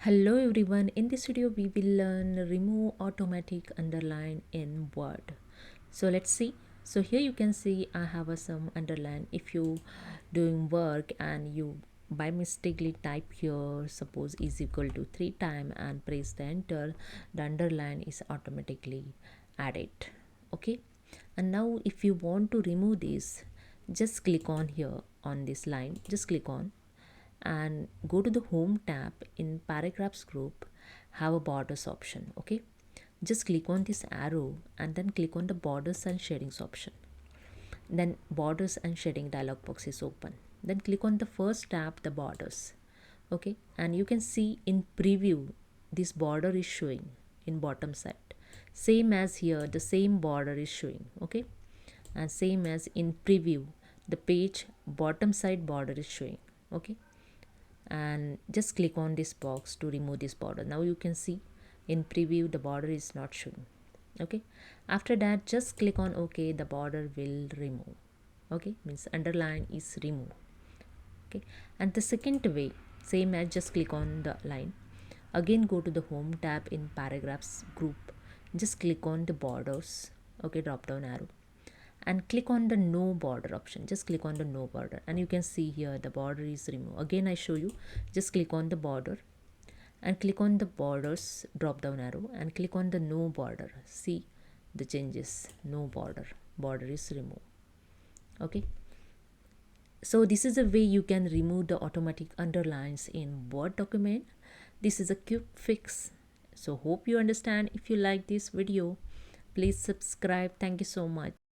Hello everyone, in this video we will learn remove automatic underline in Word. So let's see. So here you can see I have some underline. If you doing work and you by mistakenly type here suppose is equal to 3 times and press the enter, the underline is automatically added. Okay, and now if you want to remove this, just click on here on this line, just click on and go to the home tab. In paragraphs group have a borders option. Okay, just click on this arrow and then click on the borders and shadings option. Then borders and shading dialog box is open. Then click on the first tab, the borders. Okay, and you can see in preview this border is showing in bottom side, same as here the same border is showing. Okay, and same as in preview the page bottom side border is showing. Okay, and just click on this box to remove this border. Now you can see in preview the border is not showing. Okay, after that just click on OK, the border will remove. Okay, means underline is removed. Okay, and the second way, same as just click on the line, again go to the home tab. In paragraphs group just click on the borders. Okay, drop down arrow and click on the no border option. Just click on the no border and you can see here the border is removed. Again I show you, just click on the border and click on the borders drop down arrow and click on the no border. See the changes, no border is removed. Okay, so this is a way you can remove the automatic underlines in Word document. This is a quick fix. So hope you understand. If you like this video, please subscribe. Thank you so much.